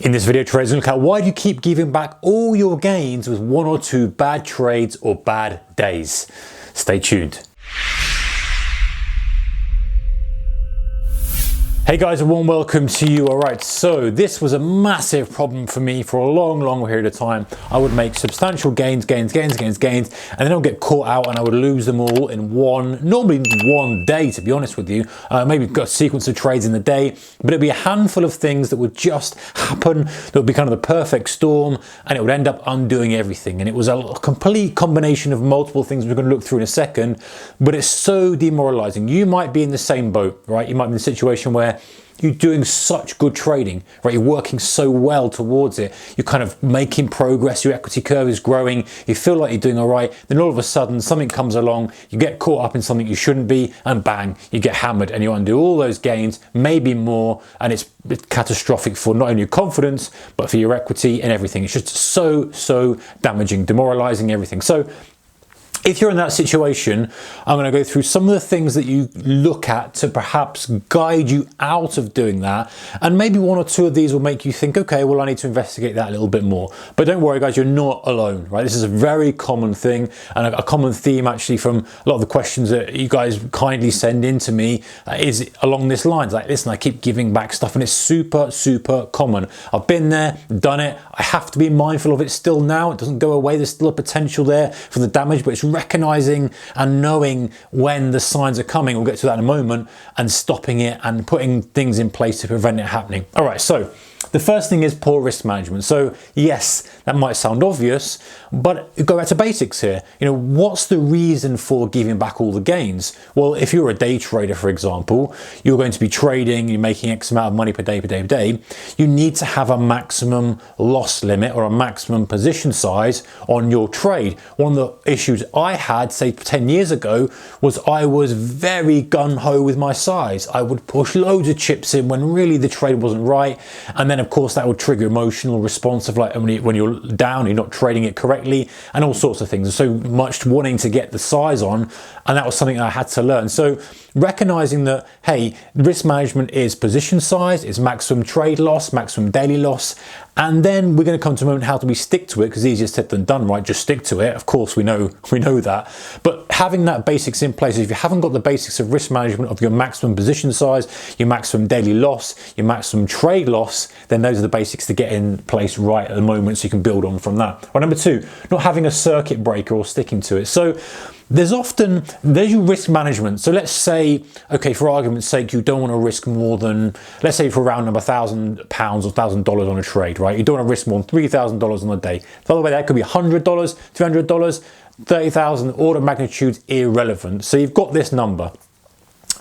In this video, traders, look at why do you keep giving back all your gains with one or two bad trades or bad days. Stay tuned. Hey guys, a warm welcome to you. Alright, so this was a massive problem for me for a long period of time. I would make substantial gains, and then I would get caught out and I would lose them all in normally one day, to be honest with you. Maybe got a sequence of trades in the day, but it'd be a handful of things that would just happen that would be kind of the perfect storm, and it would end up undoing everything. And it was a complete combination of multiple things we're going to look through in a second, but it's so demoralizing. You might be in the same boat, right? You might be in a situation where you're doing such good trading, right? You're working so well towards it. You're kind of making progress. Your equity curve is growing. You feel like you're doing all right. Then all of a sudden, something comes along. You get caught up in something you shouldn't be, and bang, you get hammered, and you undo all those gains, maybe more, and it's catastrophic for not only your confidence, but for your equity and everything. It's just so damaging, demoralizing, everything. So if you're in that situation, I'm going to go through some of the things that you look at to perhaps guide you out of doing that. And maybe one or two of these will make you think, okay, well, I need to investigate that a little bit more. But don't worry, guys, you're not alone, right? This is a very common thing, and a common theme actually from a lot of the questions that you guys kindly send in to me is along this lines. Like, listen, I keep giving back stuff, and it's super common. I've been there, done it. I have to be mindful of it still now. It doesn't go away. There's still a potential there for the damage, but it's recognizing and knowing when the signs are coming, we'll get to that in a moment, and stopping it and putting things in place to prevent it happening. All right, so the first thing is poor risk management. So yes, that might sound obvious, but go back to basics here. You know, what's the reason for giving back all the gains? Well, if you're a day trader, for example, you're going to be trading, you're making X amount of money per day, you need to have a maximum loss limit or a maximum position size on your trade. One of the issues I had, say 10 years ago, was I was very gung-ho with my size. I would push loads of chips in when really the trade wasn't right, and then of course that would trigger emotional response of like when you're down, you're not trading it correctly, and all sorts of things. And so much wanting to get the size on, and that was something I had to learn. So recognizing that, hey, risk management is position size, it's maximum trade loss, maximum daily loss, and then we're going to come to a moment, how do we stick to it? Because easier said than done, right? Just stick to it. Of course, we know that. But having that basics in place, if you haven't got the basics of risk management of your maximum position size, your maximum daily loss, your maximum trade loss, then those are the basics to get in place right at the moment, so you can build on from that. Or number two, not having a circuit breaker or sticking to it. So there's your risk management. So let's say, okay, for argument's sake, you don't want to risk more than, let's say for around number £1,000 or $1,000 on a trade, right? You don't want to risk more than $3,000 on a day. By the way, that could be $100, $200, 30,000, order of magnitude irrelevant. So you've got this number,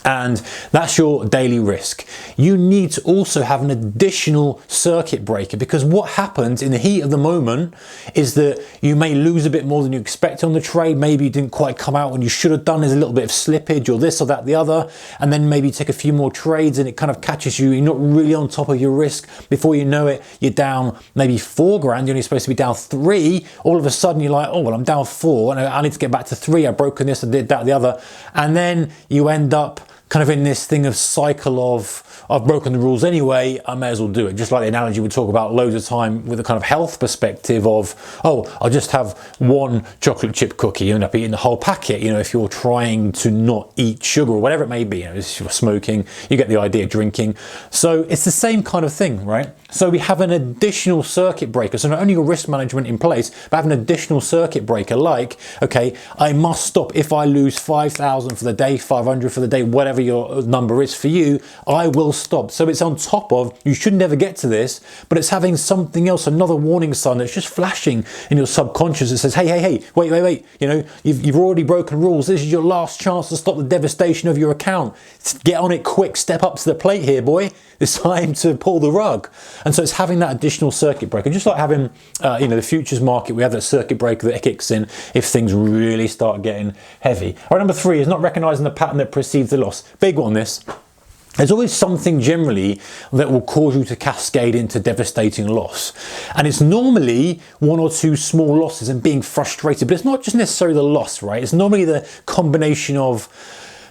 and that's your daily risk. You need to also have an additional circuit breaker, because what happens in the heat of the moment is that you may lose a bit more than you expect on the trade. Maybe you didn't quite come out when you should have done. There's a little bit of slippage or this or that, the other, and then maybe you take a few more trades and it kind of catches you. You're not really on top of your risk. Before you know it, you're down maybe $4 grand. You're only supposed to be down 3. All of a sudden you're like, oh, well, I'm down 4 and I need to get back to 3. I've broken this, I did that, the other. And then you end up kind of in this thing of cycle of, I've broken the rules anyway, I may as well do it. Just like the analogy we talk about loads of time with a kind of health perspective of, oh, I'll just have one chocolate chip cookie, you end up eating the whole packet. You know, if you're trying to not eat sugar or whatever it may be, you know, if you're smoking, you get the idea, drinking. So it's the same kind of thing, right? So we have an additional circuit breaker. So not only your risk management in place, but have an additional circuit breaker like, okay, I must stop if I lose 5,000 for the day, 500 for the day, whatever your number is for you, I will stop. So it's on top of, you should never get to this, but it's having something else, another warning sign that's just flashing in your subconscious that says, hey, wait, you know, you've already broken rules. This is your last chance to stop the devastation of your account. Get on it quick, step up to the plate here, boy. It's time to pull the rug. And so it's having that additional circuit breaker, just like having, you know, the futures market, we have that circuit breaker that kicks in if things really start getting heavy. All right, number 3 is not recognizing the pattern that precedes the loss. Big one, this. There's always something generally that will cause you to cascade into devastating loss. And it's normally one or two small losses and being frustrated, but it's not just necessarily the loss, right? It's normally the combination of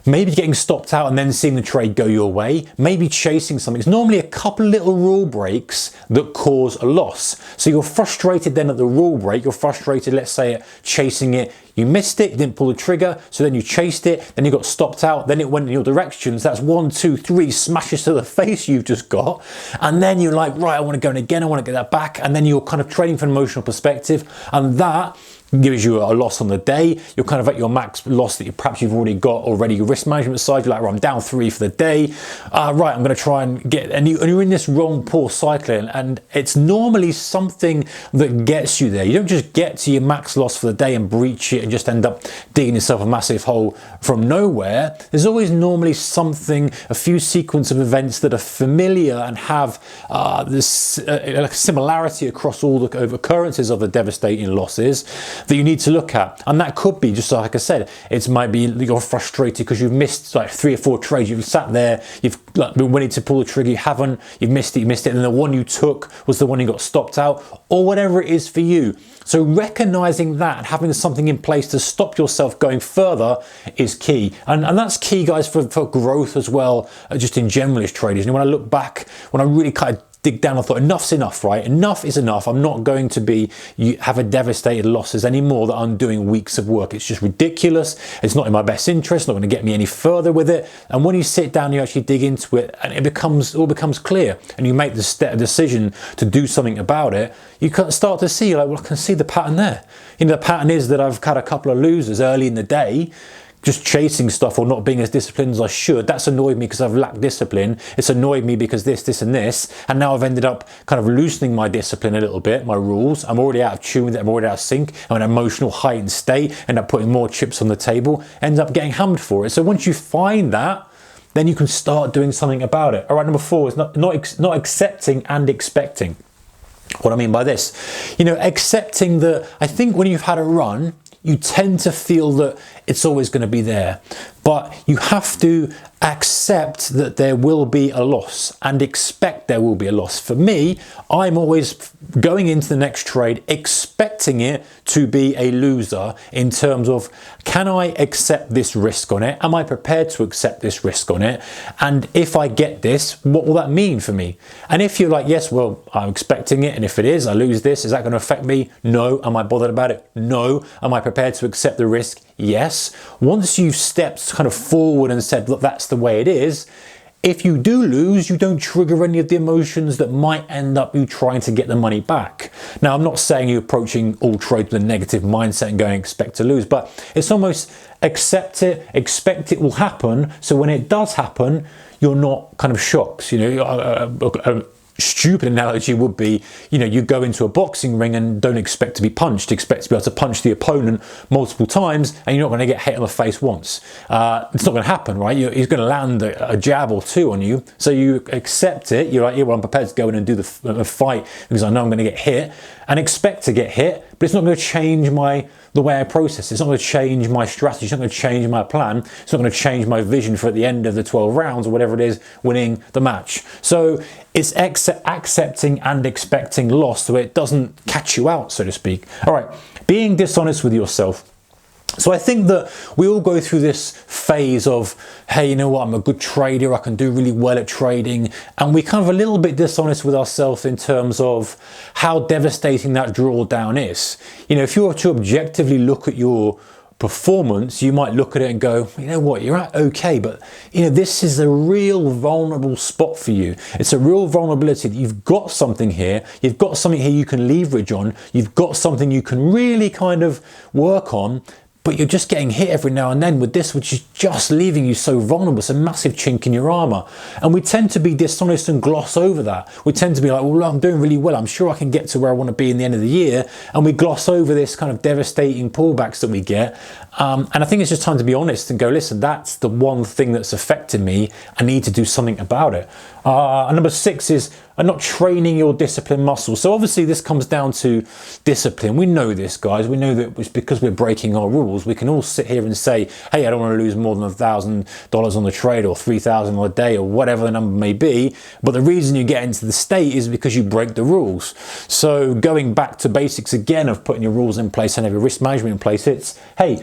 maybe getting stopped out and then seeing the trade go your way, maybe chasing something. It's normally a couple of little rule breaks that cause a loss. So you're frustrated then at the rule break, you're frustrated, let's say, at chasing it. You missed it, you didn't pull the trigger, so then you chased it, then you got stopped out, then it went in your direction. So that's 1, 2, 3 smashes to the face you've just got. And then you're like, right, I want to go in again, I want to get that back. And then you're kind of trading from an emotional perspective. And that gives you a loss on the day. You're kind of at your max loss that perhaps you've already got already. Your risk management side, you're like, right, I'm down 3 for the day. Right, I'm going to try and get, and you're in this wrong poor cycle, and it's normally something that gets you there. You don't just get to your max loss for the day and breach it and just end up digging yourself a massive hole from nowhere. There's always normally something, a few sequence of events that are familiar and have this like similarity across all the occurrences of the devastating losses that you need to look at. And that could be, just like I said, it might be you're frustrated because you've missed like 3 or 4 trades. You've sat there, you've like been waiting to pull the trigger, you haven't, you've missed it, and then the one you took was the one you got stopped out, or whatever it is for you. So recognizing that and having something in place to stop yourself going further is key. And that's key, guys, for growth as well, just in generalist traders. And when I look back, when I really kind of dig down, I thought enough's enough, right? Enough is enough. I'm not going to have a devastated losses anymore that I'm doing weeks of work. It's just ridiculous. It's not in my best interest, not going to get me any further with it. And when you sit down, you actually dig into it, and it all becomes clear, and you make the decision to do something about it, you can start to see, like, well, I can see the pattern there. You know, the pattern is that I've had a couple of losers early in the day, just chasing stuff or not being as disciplined as I should. That's annoyed me because I've lacked discipline. It's annoyed me because this and this. And now I've ended up kind of loosening my discipline a little bit, my rules. I'm already out of tune with it. I'm already out of sync. I'm in an emotional heightened state. End up putting more chips on the table. Ends up getting hammered for it. So once you find that, then you can start doing something about it. All right, number 4 is not accepting and expecting. What I mean by this, you know, accepting that, I think when you've had a run, you tend to feel that it's always going to be there, but you have to accept that there will be a loss and expect there will be a loss. For me, I'm always going into the next trade expecting it to be a loser in terms of, can I accept this risk on it? Am I prepared to accept this risk on it? And if I get this, what will that mean for me? And if you're like, yes, well, I'm expecting it, and if it is, I lose this, is that going to affect me? No. Am I bothered about it? No. Am I prepared to accept the risk? Yes. Once you've stepped kind of forward and said, look, that's the way it is, if you do lose, you don't trigger any of the emotions that might end up you trying to get the money back. Now, I'm not saying you're approaching all trades with a negative mindset and going expect to lose, but it's almost accept it, expect it will happen. So when it does happen, you're not kind of shocked. You know, stupid analogy would be, you know, you go into a boxing ring and don't expect to be punched, expect to be able to punch the opponent multiple times, and you're not going to get hit on the face once. It's not going to happen, right? He's going to land a jab or 2 on you, so you accept it. You're like, yeah, well, I'm prepared to go in and do the fight because I know I'm going to get hit, and expect to get hit, but it's not going to change the way I process it. It's not going to change my strategy. It's not going to change my plan. It's not going to change my vision for at the end of the 12 rounds or whatever it is, winning the match. So it's accepting and expecting loss so it doesn't catch you out, so to speak. All right, being dishonest with yourself. So I think that we all go through this phase of, hey, you know what, I'm a good trader, I can do really well at trading, and we kind of a little bit dishonest with ourselves in terms of how devastating that drawdown is. You know, if you were to objectively look at your performance, you might look at it and go, you know what, you're at okay, but you know, this is a real vulnerable spot for you. It's a real vulnerability that you've got something here, you've got something here you can leverage on, you've got something you can really kind of work on, but you're just getting hit every now and then with this, which is just leaving you so vulnerable. It's a massive chink in your armor. And we tend to be dishonest and gloss over that. We tend to be like, well, I'm doing really well. I'm sure I can get to where I want to be in the end of the year. And we gloss over this kind of devastating pullbacks that we get. And I think it's just time to be honest and go, listen, that's the one thing that's affecting me. I need to do something about it. And number 6 is not training your discipline muscle. So obviously this comes down to discipline. We know this, guys. We know that it's because we're breaking our rules. We can all sit here and say, hey, I don't want to lose more than $1,000 on the trade or $3,000 on a day or whatever the number may be. But the reason you get into the state is because you break the rules. So going back to basics again of putting your rules in place and have your risk management in place, it's, hey,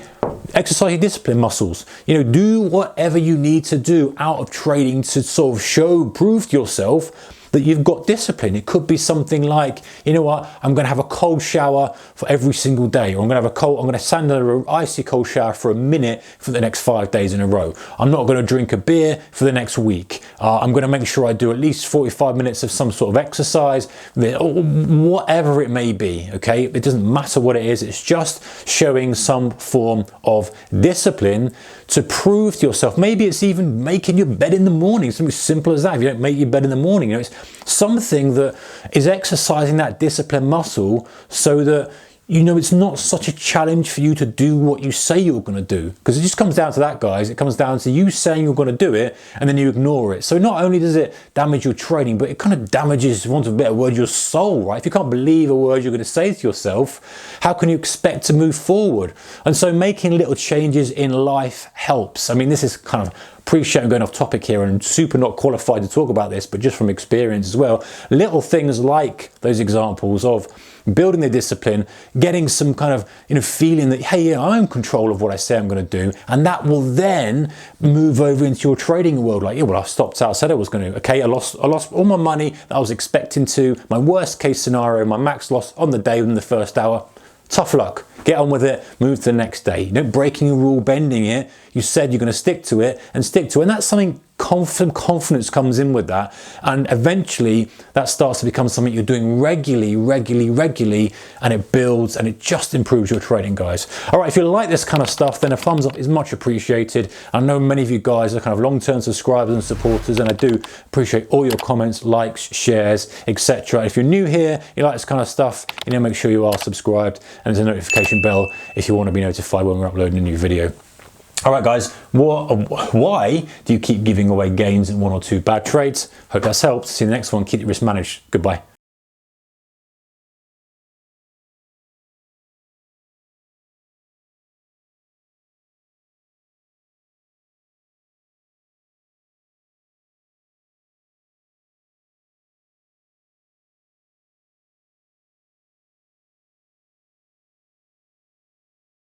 exercise your discipline muscles. You know, do whatever you need to do out of trading to sort of prove to yourself that you've got discipline. It could be something like, you know what, I'm going to have a cold shower for every single day, or I'm going to stand under an icy cold shower for a minute for the next 5 days in a row. I'm not going to drink a beer for the next week. I'm going to make sure I do at least 45 minutes of some sort of exercise, whatever it may be, okay? It doesn't matter what it is. It's just showing some form of discipline to prove to yourself. Maybe it's even making your bed in the morning, something as simple as that. If you don't make your bed in the morning, you know, it's something that is exercising that discipline muscle so that, you know, it's not such a challenge for you to do what you say you're going to do. Because it just comes down to that, guys. It comes down to you saying you're going to do it and then you ignore it. So not only does it damage your training, but it kind of damages, for want of a better word, your soul, right? If you can't believe a word you're going to say to yourself, how can you expect to move forward? And so making little changes in life helps. I mean, this is kind of, appreciate I'm going off topic here and super not qualified to talk about this, but just from experience as well. Little things like those examples of building the discipline, getting some kind of, you know, feeling that, hey, yeah, I'm in control of what I say I'm going to do, and that will then move over into your trading world. Like, yeah, well, I stopped out, said I was going to. Okay, I lost all my money that I was expecting to. My worst case scenario, my max loss on the day within the first hour. Tough luck. Get on with it. Move to the next day. You know, breaking a rule, bending it. You said you're going to stick to it and stick to it. And that's something confidence comes in with that. And eventually that starts to become something you're doing regularly, and it builds and it just improves your trading, guys. All right, if you like this kind of stuff, then a thumbs up is much appreciated. I know many of you guys are kind of long-term subscribers and supporters, and I do appreciate all your comments, likes, shares, etc. If you're new here, you like this kind of stuff, you know, make sure you are subscribed, and there's a notification bell if you want to be notified when we're uploading a new video. All right, guys, why do you keep giving away gains in 1 or 2 bad trades? Hope that's helped. See you in the next one. Keep your risk managed. Goodbye.